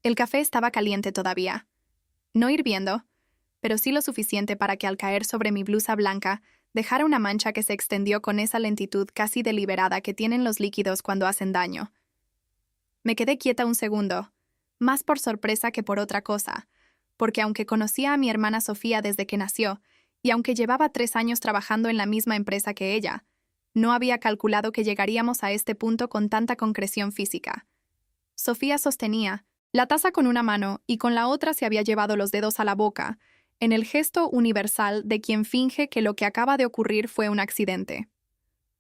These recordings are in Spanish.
El café estaba caliente todavía. No hirviendo, pero sí lo suficiente para que al caer sobre mi blusa blanca dejara una mancha que se extendió con esa lentitud casi deliberada que tienen los líquidos cuando hacen daño. Me quedé quieta un segundo, más por sorpresa que por otra cosa, porque aunque conocía a mi hermana Sofía desde que nació, y aunque llevaba 3 años trabajando en la misma empresa que ella, no había calculado que llegaríamos a este punto con tanta concreción física. Sofía sostenía la taza con una mano y con la otra se había llevado los dedos a la boca, en el gesto universal de quien finge que lo que acaba de ocurrir fue un accidente.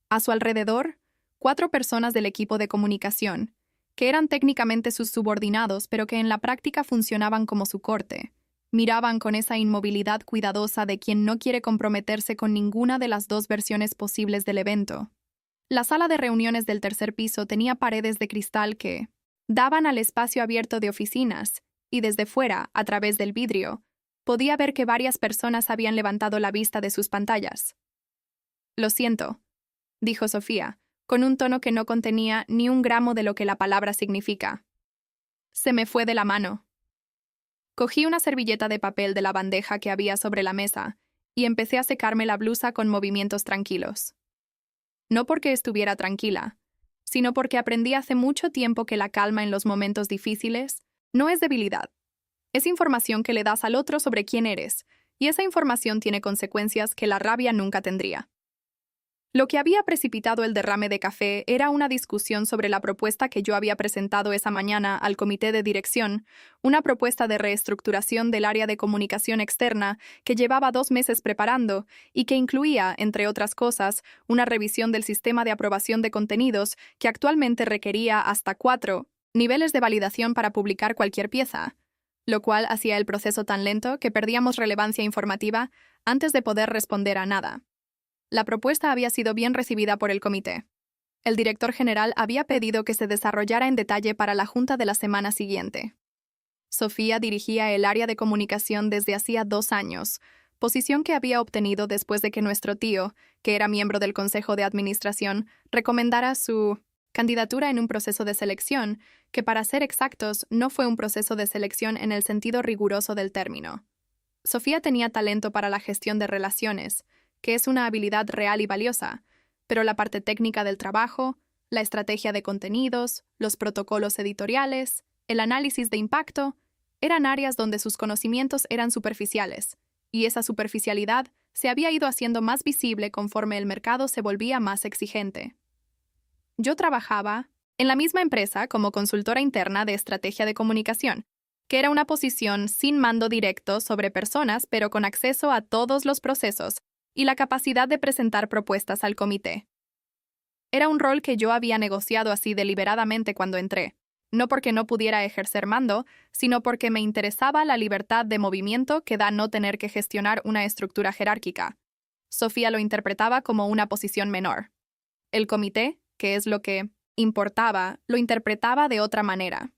A su alrededor, 4 personas del equipo de comunicación, que eran técnicamente sus subordinados, pero que en la práctica funcionaban como su corte, miraban con esa inmovilidad cuidadosa de quien no quiere comprometerse con ninguna de las dos versiones posibles del evento. La sala de reuniones del tercer piso tenía paredes de cristal que daban al espacio abierto de oficinas, y desde fuera, a través del vidrio, podía ver que varias personas habían levantado la vista de sus pantallas. «Lo siento», dijo Sofía, con un tono que no contenía ni un gramo de lo que la palabra significa. «Se me fue de la mano». Cogí una servilleta de papel de la bandeja que había sobre la mesa y empecé a secarme la blusa con movimientos tranquilos. No porque estuviera tranquila, sino porque aprendí hace mucho tiempo que la calma en los momentos difíciles no es debilidad. Es información que le das al otro sobre quién eres, y esa información tiene consecuencias que la rabia nunca tendría. Lo que había precipitado el derrame de café era una discusión sobre la propuesta que yo había presentado esa mañana al comité de dirección, una propuesta de reestructuración del área de comunicación externa que llevaba 2 meses preparando y que incluía, entre otras cosas, una revisión del sistema de aprobación de contenidos que actualmente requería hasta 4 niveles de validación para publicar cualquier pieza, lo cual hacía el proceso tan lento que perdíamos relevancia informativa antes de poder responder a nada. La propuesta había sido bien recibida por el comité. El director general había pedido que se desarrollara en detalle para la junta de la semana siguiente. Sofía dirigía el área de comunicación desde hacía 2 años, posición que había obtenido después de que nuestro tío, que era miembro del consejo de administración, recomendara su candidatura en un proceso de selección, que para ser exactos no fue un proceso de selección en el sentido riguroso del término. Sofía tenía talento para la gestión de relaciones, que es una habilidad real y valiosa, pero la parte técnica del trabajo, la estrategia de contenidos, los protocolos editoriales, el análisis de impacto, eran áreas donde sus conocimientos eran superficiales, y esa superficialidad se había ido haciendo más visible conforme el mercado se volvía más exigente. Yo trabajaba en la misma empresa como consultora interna de estrategia de comunicación, que era una posición sin mando directo sobre personas, pero con acceso a todos los procesos y la capacidad de presentar propuestas al comité. Era un rol que yo había negociado así deliberadamente cuando entré, no porque no pudiera ejercer mando, sino porque me interesaba la libertad de movimiento que da no tener que gestionar una estructura jerárquica. Sofía lo interpretaba como una posición menor. El comité, que es lo que importaba, lo interpretaba de otra manera.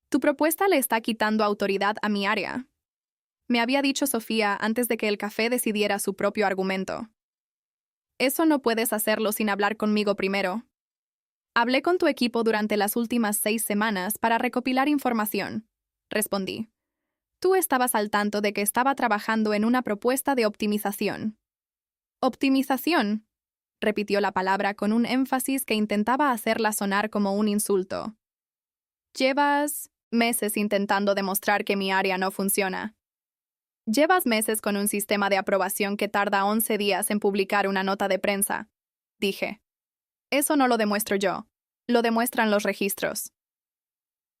«Tu propuesta le está quitando autoridad a mi área», me había dicho Sofía antes de que el café decidiera su propio argumento. «Eso no puedes hacerlo sin hablar conmigo primero. Hablé con tu equipo durante las últimas 6 semanas para recopilar información», respondí. «Tú estabas al tanto de que estaba trabajando en una propuesta de optimización». «¿Optimización?», repitió la palabra con un énfasis que intentaba hacerla sonar como un insulto. «Llevas meses intentando demostrar que mi área no funciona. Llevas meses con un sistema de aprobación que tarda 11 días en publicar una nota de prensa», dije. «Eso no lo demuestro yo, lo demuestran los registros».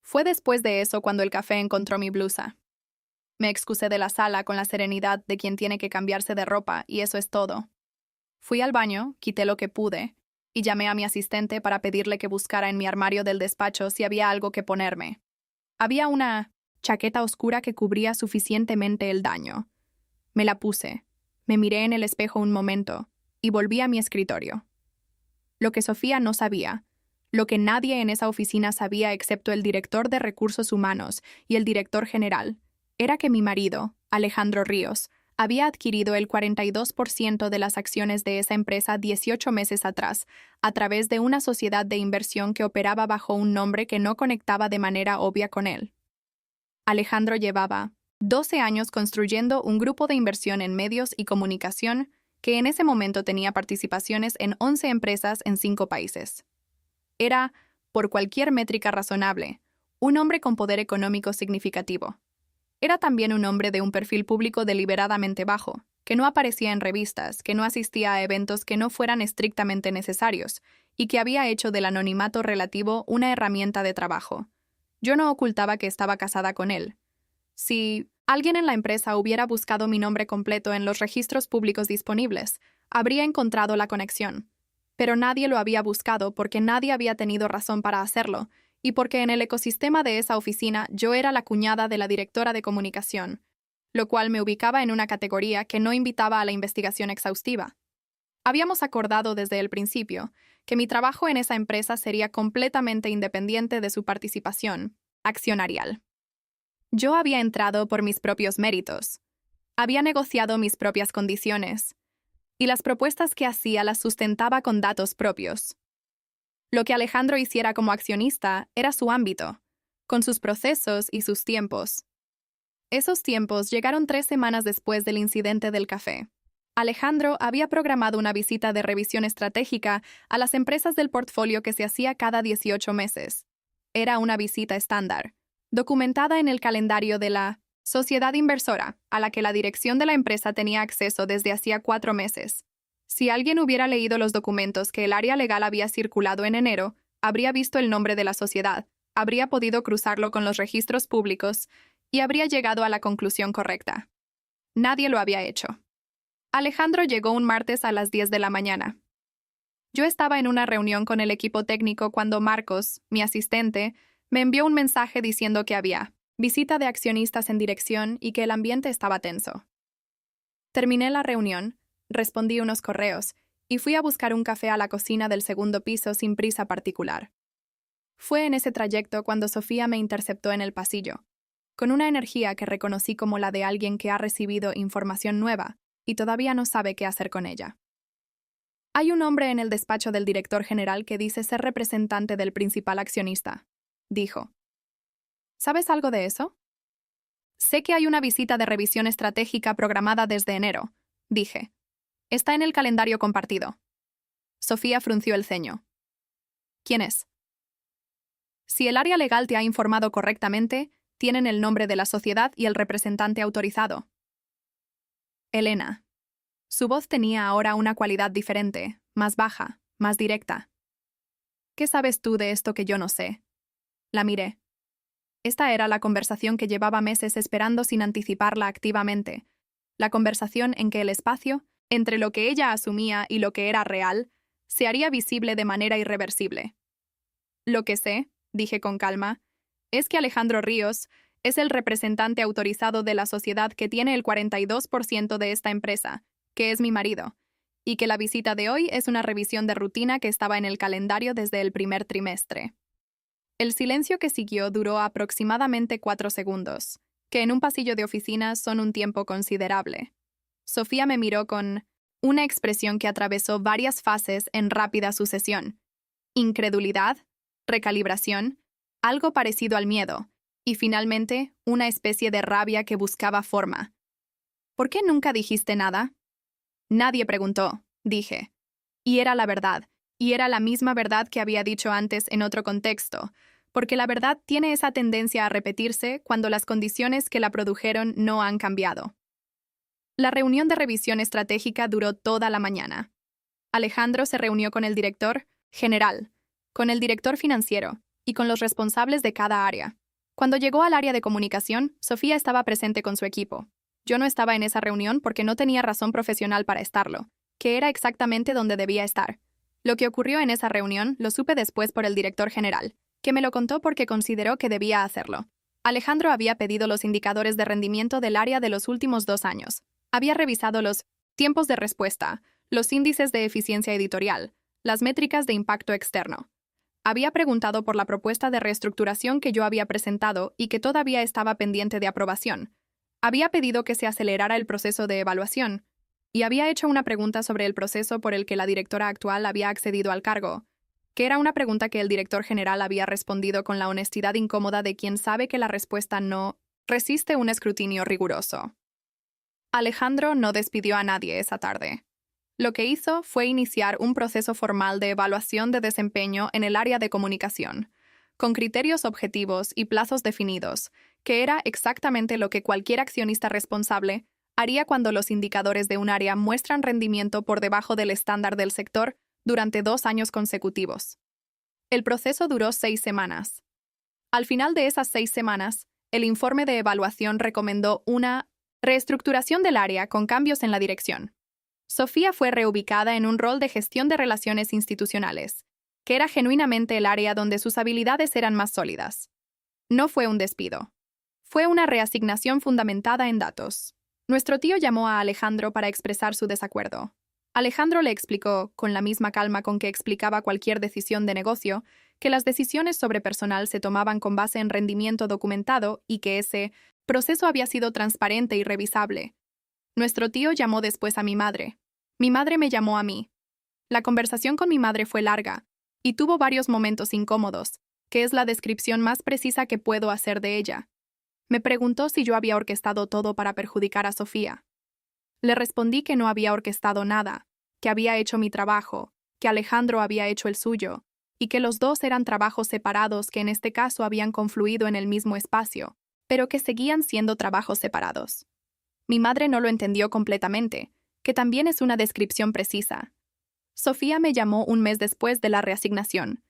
Fue después de eso cuando el café encontró mi blusa. Me excusé de la sala con la serenidad de quien tiene que cambiarse de ropa, y eso es todo. Fui al baño, quité lo que pude, y llamé a mi asistente para pedirle que buscara en mi armario del despacho si había algo que ponerme. Había una chaqueta oscura que cubría suficientemente el daño. Me la puse, me miré en el espejo un momento y volví a mi escritorio. Lo que Sofía no sabía, lo que nadie en esa oficina sabía excepto el director de recursos humanos y el director general, era que mi marido, Alejandro Ríos, había adquirido el 42% de las acciones de esa empresa 18 meses atrás, a través de una sociedad de inversión que operaba bajo un nombre que no conectaba de manera obvia con él. Alejandro llevaba 12 años construyendo un grupo de inversión en medios y comunicación que en ese momento tenía participaciones en 11 empresas en 5 países. Era, por cualquier métrica razonable, un hombre con poder económico significativo. Era también un hombre de un perfil público deliberadamente bajo, que no aparecía en revistas, que no asistía a eventos que no fueran estrictamente necesarios, y que había hecho del anonimato relativo una herramienta de trabajo. Yo no ocultaba que estaba casada con él. Si alguien en la empresa hubiera buscado mi nombre completo en los registros públicos disponibles, habría encontrado la conexión. Pero nadie lo había buscado porque nadie había tenido razón para hacerlo, y porque en el ecosistema de esa oficina yo era la cuñada de la directora de comunicación, lo cual me ubicaba en una categoría que no invitaba a la investigación exhaustiva. Habíamos acordado desde el principio que mi trabajo en esa empresa sería completamente independiente de su participación accionarial. Yo había entrado por mis propios méritos. Había negociado mis propias condiciones, y las propuestas que hacía las sustentaba con datos propios. Lo que Alejandro hiciera como accionista era su ámbito, con sus procesos y sus tiempos. Esos tiempos llegaron 3 semanas después del incidente del café. Alejandro había programado una visita de revisión estratégica a las empresas del portfolio que se hacía cada 18 meses. Era una visita estándar, documentada en el calendario de la sociedad inversora, a la que la dirección de la empresa tenía acceso desde hacía 4 meses. Si alguien hubiera leído los documentos que el área legal había circulado en enero, habría visto el nombre de la sociedad, habría podido cruzarlo con los registros públicos y habría llegado a la conclusión correcta. Nadie lo había hecho. Alejandro llegó un martes a las 10 de la mañana. Yo estaba en una reunión con el equipo técnico cuando Marcos, mi asistente, me envió un mensaje diciendo que había visita de accionistas en dirección y que el ambiente estaba tenso. Terminé la reunión, respondí unos correos y fui a buscar un café a la cocina del segundo piso sin prisa particular. Fue en ese trayecto cuando Sofía me interceptó en el pasillo, con una energía que reconocí como la de alguien que ha recibido información nueva y todavía no sabe qué hacer con ella. Hay un hombre en el despacho del director general que dice ser representante del principal accionista, dijo. ¿Sabes algo de eso? Sé que hay una visita de revisión estratégica programada desde enero, dije. Está en el calendario compartido. Sofía frunció el ceño. ¿Quién es? Si el área legal te ha informado correctamente, tienen el nombre de la sociedad y el representante autorizado. Elena. Su voz tenía ahora una cualidad diferente, más baja, más directa. ¿Qué sabes tú de esto que yo no sé? La miré. Esta era la conversación que llevaba meses esperando sin anticiparla activamente, la conversación en que el espacio, entre lo que ella asumía y lo que era real, se haría visible de manera irreversible. Lo que sé, dije con calma, es que Alejandro Ríos es el representante autorizado de la sociedad que tiene el 42% de esta empresa, que es mi marido, y que la visita de hoy es una revisión de rutina que estaba en el calendario desde el primer trimestre. El silencio que siguió duró aproximadamente 4 segundos, que en un pasillo de oficinas son un tiempo considerable. Sofía me miró con una expresión que atravesó varias fases en rápida sucesión. Incredulidad, recalibración, algo parecido al miedo, y finalmente una especie de rabia que buscaba forma. ¿Por qué nunca dijiste nada? Nadie preguntó, dije. Y era la verdad, y era la misma verdad que había dicho antes en otro contexto, porque la verdad tiene esa tendencia a repetirse cuando las condiciones que la produjeron no han cambiado. La reunión de revisión estratégica duró toda la mañana. Alejandro se reunió con el director general, con el director financiero y con los responsables de cada área. Cuando llegó al área de comunicación, Sofía estaba presente con su equipo. Yo no estaba en esa reunión porque no tenía razón profesional para estarlo, que era exactamente donde debía estar. Lo que ocurrió en esa reunión lo supe después por el director general, que me lo contó porque consideró que debía hacerlo. Alejandro había pedido los indicadores de rendimiento del área de los últimos 2 años. Había revisado los tiempos de respuesta, los índices de eficiencia editorial, las métricas de impacto externo. Había preguntado por la propuesta de reestructuración que yo había presentado y que todavía estaba pendiente de aprobación. Había pedido que se acelerara el proceso de evaluación, y había hecho una pregunta sobre el proceso por el que la directora actual había accedido al cargo, que era una pregunta que el director general había respondido con la honestidad incómoda de quien sabe que la respuesta no resiste un escrutinio riguroso. Alejandro no despidió a nadie esa tarde. Lo que hizo fue iniciar un proceso formal de evaluación de desempeño en el área de comunicación, con criterios objetivos y plazos definidos, que era exactamente lo que cualquier accionista responsable haría cuando los indicadores de un área muestran rendimiento por debajo del estándar del sector durante 2 años consecutivos. El proceso duró 6 semanas. Al final de esas 6 semanas, el informe de evaluación recomendó una reestructuración del área con cambios en la dirección. Sofía fue reubicada en un rol de gestión de relaciones institucionales, que era genuinamente el área donde sus habilidades eran más sólidas. No fue un despido. Fue una reasignación fundamentada en datos. Nuestro tío llamó a Alejandro para expresar su desacuerdo. Alejandro le explicó, con la misma calma con que explicaba cualquier decisión de negocio, que las decisiones sobre personal se tomaban con base en rendimiento documentado y que ese proceso había sido transparente y revisable. Nuestro tío llamó después a mi madre. Mi madre me llamó a mí. La conversación con mi madre fue larga y tuvo varios momentos incómodos, que es la descripción más precisa que puedo hacer de ella. Me preguntó si yo había orquestado todo para perjudicar a Sofía. Le respondí que no había orquestado nada, que había hecho mi trabajo, que Alejandro había hecho el suyo, y que los dos eran trabajos separados que en este caso habían confluido en el mismo espacio, pero que seguían siendo trabajos separados. Mi madre no lo entendió completamente, que también es una descripción precisa. Sofía me llamó un mes después de la reasignación,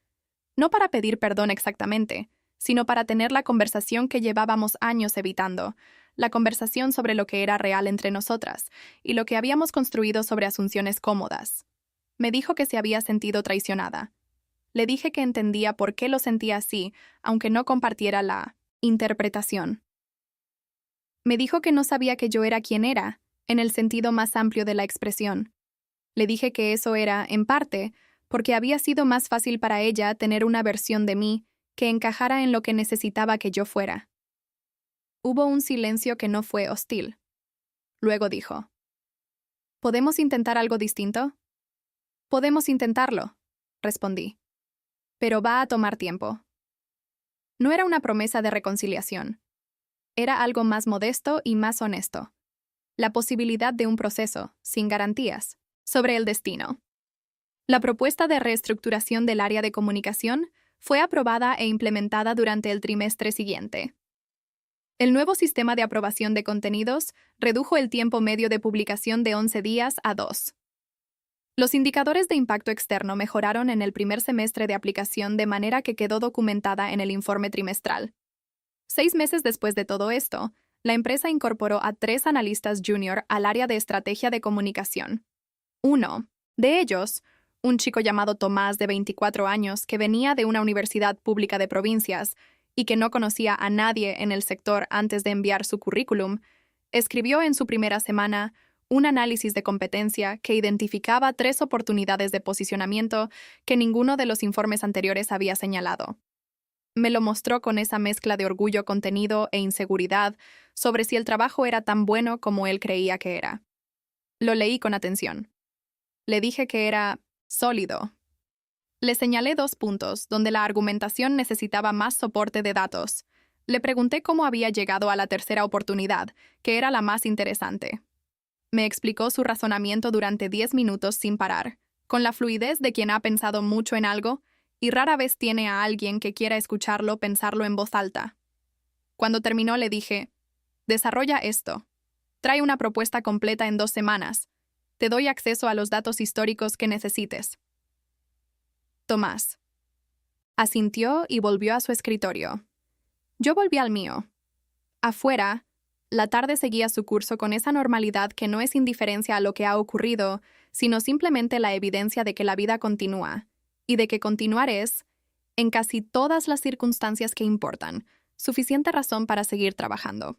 no para pedir perdón exactamente, sino para tener la conversación que llevábamos años evitando, la conversación sobre lo que era real entre nosotras y lo que habíamos construido sobre asunciones cómodas. Me dijo que se había sentido traicionada. Le dije que entendía por qué lo sentía así, aunque no compartiera la interpretación. Me dijo que no sabía que yo era quien era, en el sentido más amplio de la expresión. Le dije que eso era, en parte, porque había sido más fácil para ella tener una versión de mí que encajara en lo que necesitaba que yo fuera. Hubo un silencio que no fue hostil. Luego dijo: ¿Podemos intentar algo distinto? Podemos intentarlo, respondí. Pero va a tomar tiempo. No era una promesa de reconciliación. Era algo más modesto y más honesto. La posibilidad de un proceso, sin garantías, sobre el destino. La propuesta de reestructuración del área de comunicación fue aprobada e implementada durante el trimestre siguiente. El nuevo sistema de aprobación de contenidos redujo el tiempo medio de publicación de 11 días a 2. Los indicadores de impacto externo mejoraron en el primer semestre de aplicación de manera que quedó documentada en el informe trimestral. 6 meses después de todo esto, la empresa incorporó a 3 analistas junior al área de estrategia de comunicación. Uno de ellos, un chico llamado Tomás de 24 años que venía de una universidad pública de provincias y que no conocía a nadie en el sector antes de enviar su currículum, escribió en su primera semana un análisis de competencia que identificaba 3 oportunidades de posicionamiento que ninguno de los informes anteriores había señalado. Me lo mostró con esa mezcla de orgullo contenido e inseguridad sobre si el trabajo era tan bueno como él creía que era. Lo leí con atención. Le dije que era sólido. Le señalé 2 puntos donde la argumentación necesitaba más soporte de datos. Le pregunté cómo había llegado a la tercera oportunidad, que era la más interesante. Me explicó su razonamiento durante 10 minutos sin parar, con la fluidez de quien ha pensado mucho en algo y rara vez tiene a alguien que quiera escucharlo pensarlo en voz alta. Cuando terminó le dije: desarrolla esto. Trae una propuesta completa en 2 semanas. Te doy acceso a los datos históricos que necesites. Tomás asintió y volvió a su escritorio. Yo volví al mío. Afuera, la tarde seguía su curso con esa normalidad que no es indiferencia a lo que ha ocurrido, sino simplemente la evidencia de que la vida continúa, y de que continuar es, en casi todas las circunstancias que importan, suficiente razón para seguir trabajando.